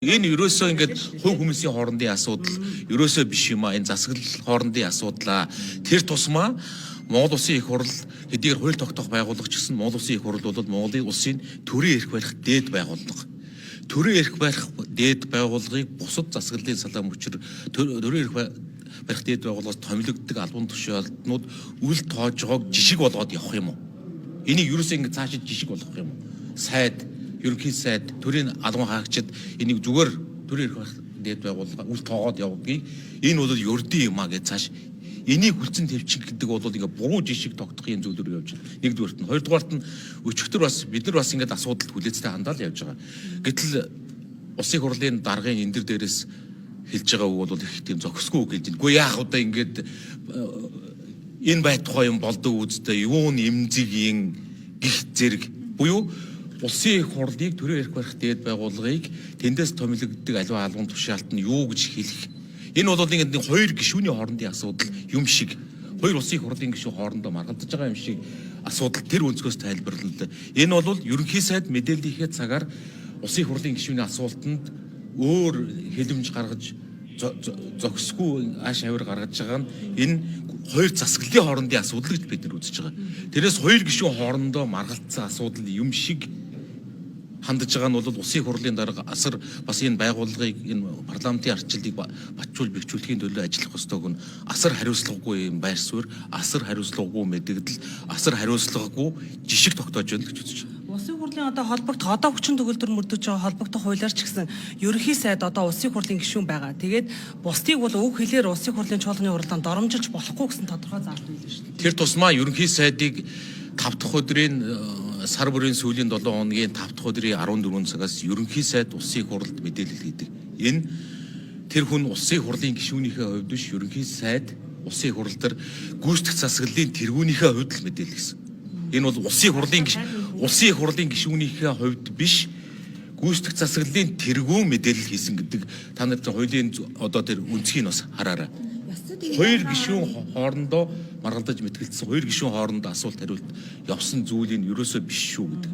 Энэ ерөөсөө ингээд хувь хүмүүсийн хоорондын асуудал ерөөсөө биш юм а. Энэ засаглал хоорондын асуудлаа тэр тусмаа Монгол Улсын их хурл хэдийгээр хууль тогтоох байгууллага ч гэсэн Монгол Улсын их хурл бол Монголын улсын төрийн эрх барих дээд байгууллага. Төрийн эрх барих дээд байгууллагыг бусад засаглалын салаа мөчр төрийн эрх барих дээд байгууллагаас томилогддог албан тушаалтнууд үл тоожгоог жишг болгоод явах юм уу? Энийг ерөөсөө ингээд цаашид жишг болгох юм уу? Сайд ерөнхий сайд төрийн албан хаагчид энийг зүгээр төрийн эрх барих дээд байгууллага үл тоогоод явуудгийг энэ бол ердийн юм а гэж цааш энийг хүлцэн твчих гэдэг бол ингээ буруу жишг тогтохын зүйлөөр явж байна. Нэгдүгээрт нь, хоёрдугаарт нь өчигдөр бас бид нар бас ингээд асуудалд хүлээцтэй хандаал явж байгаа. Гэтэл улсын хурлын даргын энэ дээрээс хэлж байгаа үг бол их тийм зохисгүй үг хэлж байна. Гэхдээ яах удаа ингээд энэ байтугай юм болдог үстэй юун эмзэгийн гих зэрэг буюу улсын их хурлыг төрийн эрх барих дээд байгууллагыг тэндээс томилогддог аливаа албан тушаалт нь юу гэж хэлэх. Энэ бол нэг хоёр гишүүний хоорондын асуудал юм шиг. Хоёр улсын их хурлын гишүүн хоорондоо маргалдаж байгаа юм шиг асуудал тэр өнцгөөс тайлбарлана. Энэ бол ерөнхий сайд мэдээллийнхээ цагаар улсын их хурлын гишүүний асуултанд өөр хэлэмж гаргаж зохисгүй ааш авир гаргаж байгаа нь энэ хоёр засаглалын хоорондын асуудал гэж бид нар үзэж байгаа. Тэрээс хоёр гишүүн хоорондоо маргалдсан асуудал юм шиг хандж байгаа нь бол улсын хурлын дарга асар бас энэ байгууллагыг энэ парламентын арчлалыг батжуул бэхжүүлэхийн төлөө ажиллах ёстойг нь асар хариуцлагагүй юм байр суурь, асар хариуцлагагүй мэдэгдэл, асар хариуцлагагүй жишг тогтоож байна гэж үзэж байна. Улсын хурлын одоо холбогдох одоо хүчин төгөлдөр мөрдөж байгаа холбогдох хуулиар ч гэсэн ерөнхий сайд одоо улсын хурлын гишүүн байгаа. Тэгээд бусдыг бол үг хэлээр улсын хурлын чуулганы уралдаанд доромжилж болохгүй гэсэн тодорхой заалт байлаа шүү дээ. Тэр тусмаа ерөнхий сайдыг 5 дахь өдрийн сар бүрийн сүүлийн 7 хоногийн 5 дахь өдрийн 14 цагаас ерөнхий сайд улсын хурлд мэдээлэл хийдэг. Энэ тэр хүн улсын хурлын гишүүнийхээ хувьд биш ерөнхий сайд улсын хурл дээр гүйцэтгэх засаглалын тэргүүнийхээ хувьд л мэдээлэл гэсэн. Энэ бол улсын хурлын гишүүнийхээ хувьд биш гүйцэтгэх засаглалын тэргүүн мэдээлэл хийсэн гэдэг та нар хуулийн одоо тэр үнцгийг бас хараарай. Хоёр гишүүн хоорондоо маргалдаж мэтгэлцсэн хоёр гишүүн хоорондоо асуулт хариулт явсан зүйл нь ерөөсөө биш шүү гэдэг.